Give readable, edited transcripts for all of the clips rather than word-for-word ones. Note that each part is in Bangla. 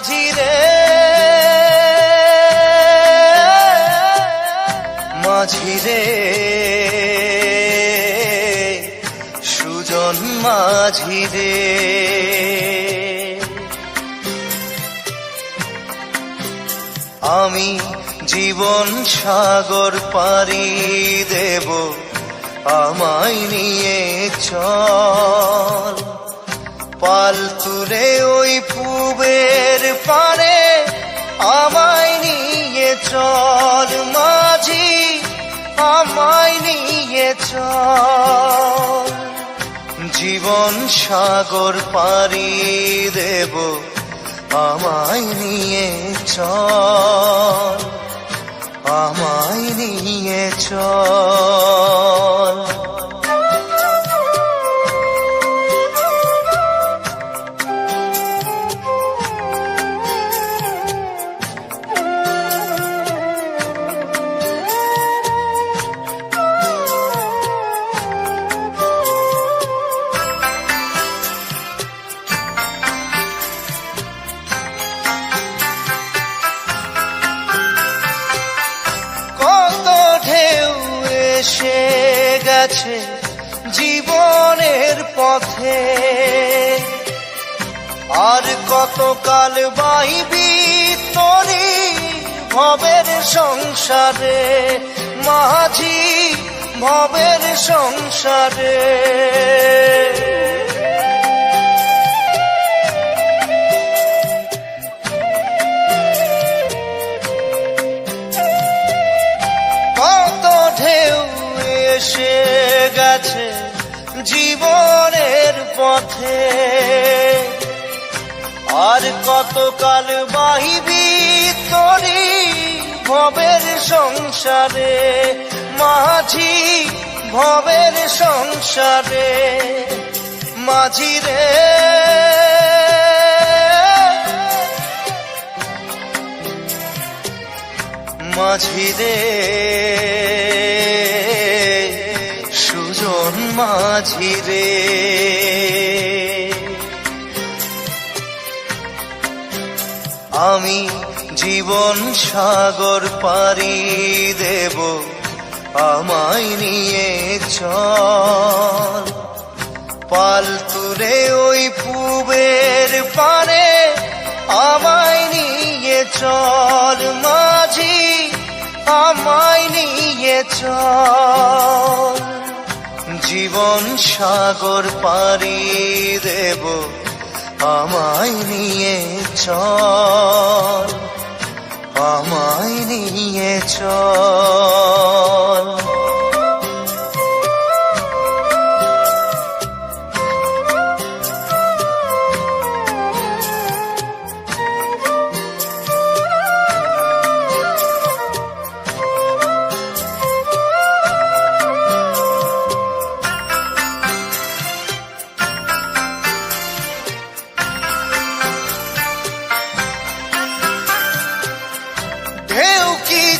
মাঝি রে মাঝি রে সুজন মাঝি রে আমি জীবন সাগর পাড়ি দেব আমায় নিয়ে চল পাল তুলে ওই পূবের পারে আমায় নিয়ে চল মাঝি আমায় নিয়ে চল জীবন সাগর পাড়ি দেব আমায় নিয়ে চল আমায় নিয়ে চল এসে গেছে জীবনের পথে আর কতকাল বাইবি তোরি ভবের সংসারে মাঝি ভবের সংসারে এসে গেছে জীবনের পথে আর কতকাল বাহিবি তোরি ভবের সংসারে মাঝি ভবের সংসারে মাঝি রে মাঝি রে সুজন মাঝি রে আমি জীবন সাগর পাড়ি দেব আমায় নিয়ে চল পাল তুলে ওই পূবের পারে আমায় নিয়ে চল মাঝি আমায় নিয়ে চল জীবন সাগর পাড়ি দেব আমায় নিয়ে চল আমায় নিয়ে চল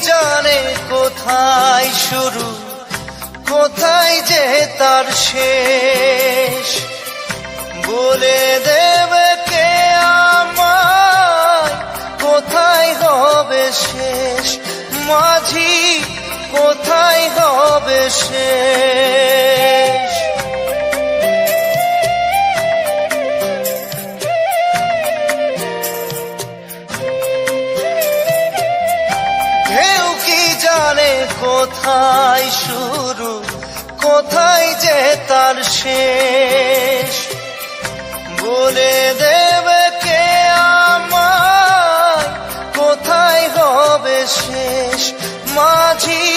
জানে কোথায় শুরু কোথায় যে তার শেষ বলে দেবে কে আমায় কোথায় হবে শেষ মাঝি কোথায় হবে শেষ জানে কোথায় শুরু কোথায় যে তার শেষ বলে দেবে কে আমায় কোথায় হবে শেষ মাঝি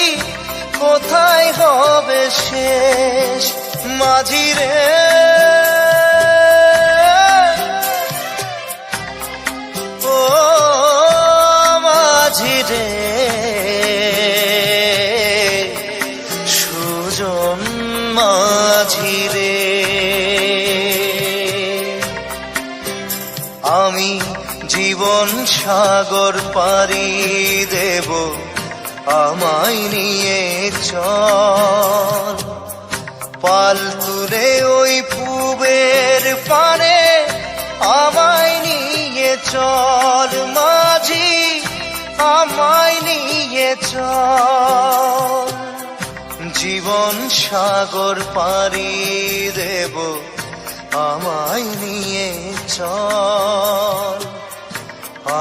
কোথায় হবে শেষ মাঝি রে ও মাঝি রে মাঝি রে আমি জীবন সাগর পাড়ি দেব আমায় নিয়ে চল পাল তুলে ওই পূবের পারে আমায় নিয়ে চল মাঝি, আমায় নিয়ে চল। জীবন সাগর পাড়ি দেব, আমায় নিয়ে চল,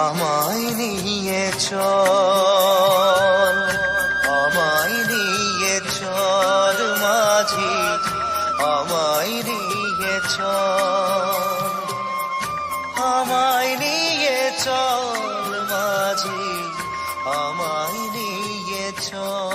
আমায় নিয়ে চল, আমায় নিয়ে চল মাঝি, আমায় নিয়ে চল, আমায় নিয়ে চল মাঝি, আমায় নিয়ে চল।